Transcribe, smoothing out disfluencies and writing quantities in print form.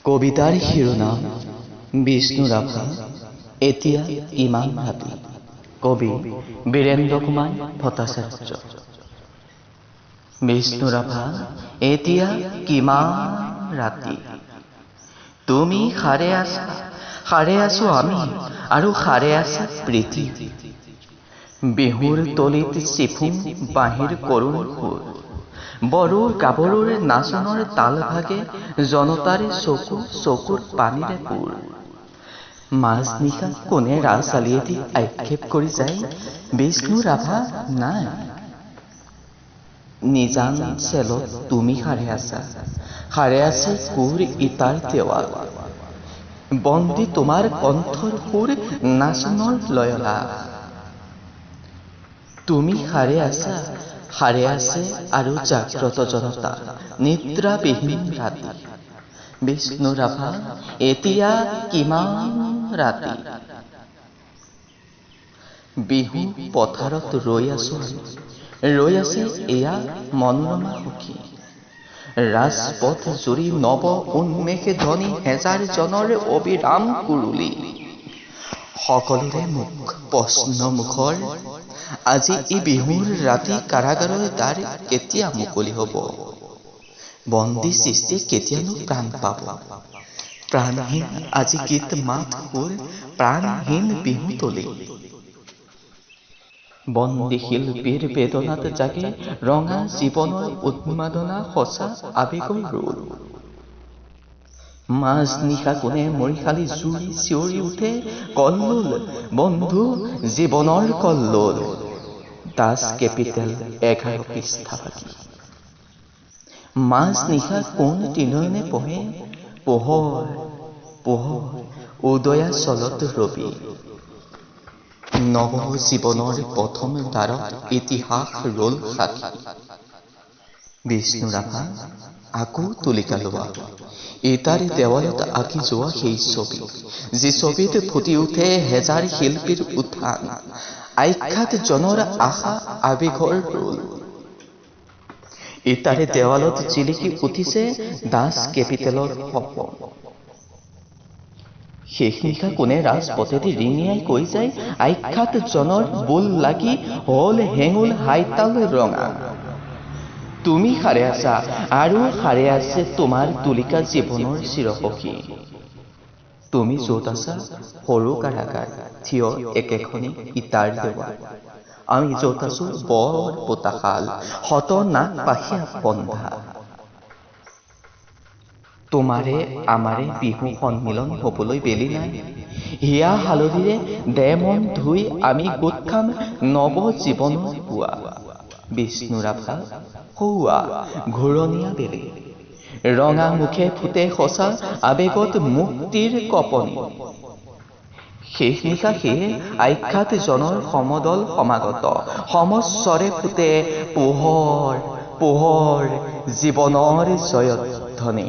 কবিতাৰ শিৰোনাম বিষ্ণু ৰাভা এতিয়া কিমান ৰাতি। কবি বীৰেন্দ্ৰ কুমাৰ ভট্টাচাৰ্য। বিষ্ণু ৰাভা এতিয়া কিমান ৰাতি, তুমি সাৰে আছা, সাৰে আছো আমি, আৰু সাৰে আছে প্ৰীতি। বিহুৰ তলিত চিফুং বাঁহীৰ কৰুণ সুৰ, বড়োৰ গাভৰুৰ নাচনৰ তাল ভাগে জনতাৰে চকু চকুৰ পানীৰে পুৰ। মাজনিশা কোনে ৰাছ আলিয়েদি আক্ষেপ কৰি যায়, বিষ্ণু ৰাভা নাই। নিজান চেলত তুমি সাৰে আছা, সাৰে আছে কোৰ ইটাৰ দেৱাল। বন্দী তোমাৰ কণ্ঠৰ সুৰ নাচনৰ লয়লা। তুমি সাৰে আছা, সাৰে আছে আৰু জাগ্ৰত জনতা নিদ্ৰাবিহীন ৰাতি। বিষ্ণু ৰাভা এতিয়া কিমান ৰাতি। বিহু পথাৰত ৰৈ আছো আমি, ৰৈ আছে এয়া মনোৰমা সখী। ৰাজপথ জুৰি নৱ উন্মেষে ধ্বনি হেজাৰ জনৰ অবিৰাম কুৰুলি। সকলোৰে মুখ প্ৰশ্ন মুখৰ, আজি ই বিহুৰ ৰাতি কাৰাগাৰৰ দ্বাৰ কেতিয়া মুকলি হব। বন্দী সৃষ্টি কেতিয়ানো প্ৰাণ পাব। প্ৰাণহীন আজি গীত মাত সুৰ, প্ৰাণহীন বিহুতলী। বন্দী শিল্পীৰ বেদনাত জাগে ৰঙা জীৱনৰ উন্মাদনা, সঁচা আবেগৰ ৰোল। মাজনিশা কোনে মৰিশালী জুই চিঞৰি উঠে, কল্লোল বন্ধু জীৱনৰ কল্লোল। দাস কেপিটেল 11 পৃষ্ঠাবাদী। মাজনিশা কোন তিনয়নে পঢ়ে, পোহৰ পোহৰ উদয়া চলত ৰবি। নৱ জীৱনৰ প্ৰথম দ্বাৰত ইতিহাস ৰল সাক্ষী। বিষ্ণু ৰাভা আকৌ তুলিকা লোৱা, ইটাৰ দেৱালত আঁকি যোৱা সেই ছবি, যি ছবিত ফুটি উঠে হেজাৰ শিল্পীৰ উত্থান, আখ্যাত জনৰ আশা আবেগৰ ৰোল। ইটাৰে দেৱালত জিলিকি উঠিছে দাস কেপিটেলৰ সপোন। শেষ নিশা কোনে ৰাজপথেদি ৰিঙিয়াই কৈ যায়, আখ্যাত জনৰ বোল লাগি হল হেঙুল হাইতাল ৰঙা। তুমি সাৰে আছা আৰু সাৰে আছে তোমাৰ তুলিকা জীৱনৰ চিৰসখী। তুমি যত আছা সৰু কাৰাগাৰ, থিয় একেখনি ইটাৰ দেৱাল। আমি যত আছো বৰ পোতাশাল, শত নাক পাশিয়া বন্ধা। তোমাৰে আমাৰে বিহু সন্মিলন হবলৈ বেলি নাই। হিয়া হালধিৰে দে মন ধুই আমি গোট খাম নৱ জীৱনৰ পুৱা। বিষ্ণু ৰাভা সৌৱা ঘূৰণীয়া বেলি, ৰঙা মুখে ফুটে সঁচা আবেগত মুক্তিৰ কপনি। শেষ নিশা সেয়ে আখ্যাত জনৰ সমদল সমাগত, সমস্বৰে ফুটে পোহৰ পোহৰ জীৱনৰ জয়ধ্বনি।